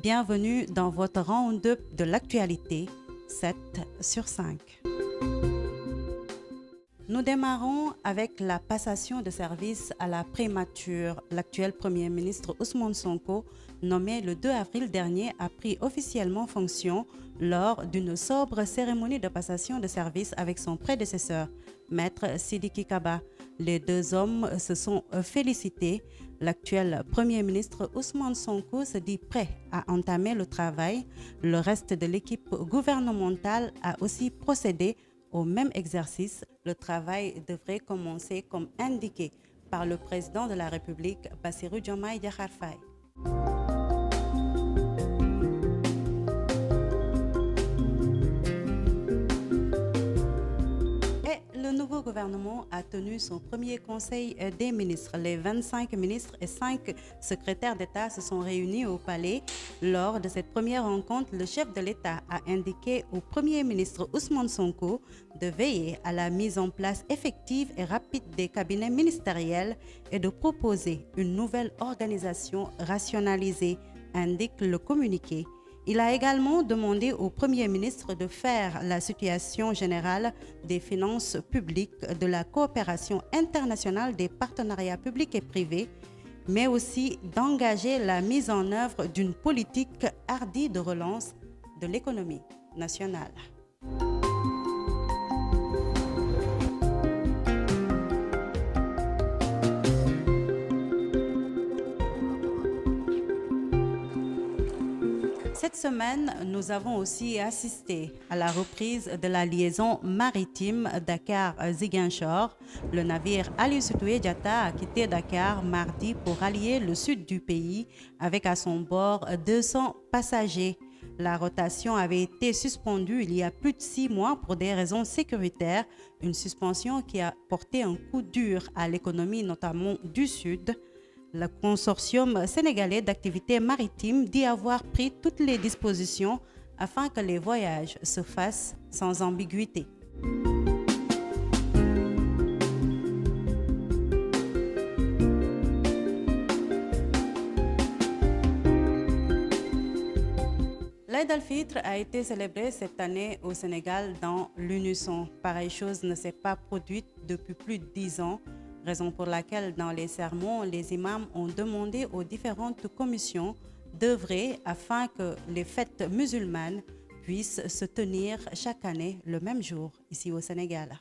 Bienvenue dans votre round-up de l'actualité, 7 sur 5. Nous démarrons avec la passation de service à la primature. L'actuel Premier ministre Ousmane Sonko, nommé le 2 avril dernier, a pris officiellement fonction lors d'une sobre cérémonie de passation de service avec son prédécesseur, Maître Sidiki Kaba. Les deux hommes se sont félicités. L'actuel Premier ministre Ousmane Sonko se dit prêt à entamer le travail. Le reste de l'équipe gouvernementale a aussi procédé au même exercice. Le travail devrait commencer comme indiqué par le président de la République, Bassirou Diomaye Diakhar Faye. Le nouveau gouvernement a tenu son premier conseil des ministres. Les 25 ministres et 5 secrétaires d'État se sont réunis au palais. Lors de cette première rencontre, le chef de l'État a indiqué au Premier ministre Ousmane Sonko de veiller à la mise en place effective et rapide des cabinets ministériels et de proposer une nouvelle organisation rationalisée, indique le communiqué. Il a également demandé au Premier ministre de faire la situation générale des finances publiques, de la coopération internationale, des partenariats publics et privés, mais aussi d'engager la mise en œuvre d'une politique hardie de relance de l'économie nationale. Cette semaine, nous avons aussi assisté à la reprise de la liaison maritime Dakar-Ziguinchor. Le navire Aline Sitoé Diatta a quitté Dakar mardi pour rallier le sud du pays avec à son bord 200 passagers. La rotation avait été suspendue il y a plus de 6 mois pour des raisons sécuritaires, une suspension qui a porté un coup dur à l'économie, notamment du sud. Le consortium sénégalais d'activités maritimes dit avoir pris toutes les dispositions afin que les voyages se fassent sans ambiguïté. L'Aïd al-Fitr a été célébré cette année au Sénégal dans l'unisson. Pareille chose ne s'est pas produite depuis plus de 10 ans. Raison pour laquelle, dans les sermons, les imams ont demandé aux différentes commissions d'œuvrer afin que les fêtes musulmanes puissent se tenir chaque année le même jour, ici au Sénégal.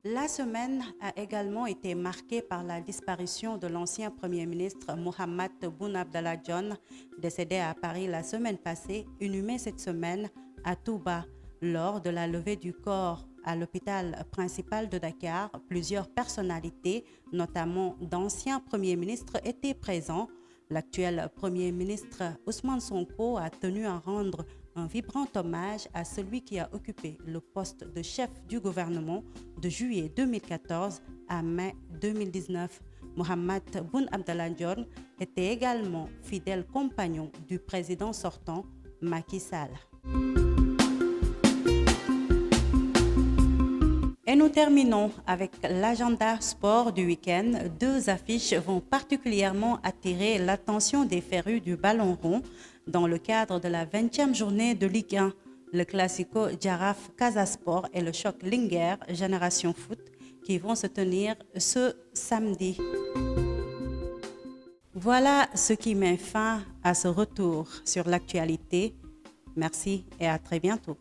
La semaine a également été marquée par la disparition de l'ancien Premier ministre Mohamed Boun Abdallah Dionne, décédé à Paris la semaine passée, inhumé cette semaine à Touba. Lors de la levée du corps à l'hôpital principal de Dakar, plusieurs personnalités, notamment d'anciens premiers ministres, étaient présents. L'actuel Premier ministre Ousmane Sonko a tenu à rendre un vibrant hommage à celui qui a occupé le poste de chef du gouvernement de juillet 2014 à mai 2019. Mohamed Boun Abdallah Dionne était également fidèle compagnon du président sortant Macky Sall. Et nous terminons avec l'agenda sport du week-end. 2 affiches vont particulièrement attirer l'attention des férus du ballon rond dans le cadre de la 20e journée de Ligue 1. Le Classico Jaraaf Casa Sport et le choc Linguère Génération Foot qui vont se tenir ce samedi. Voilà ce qui met fin à ce retour sur l'actualité. Merci et à très bientôt.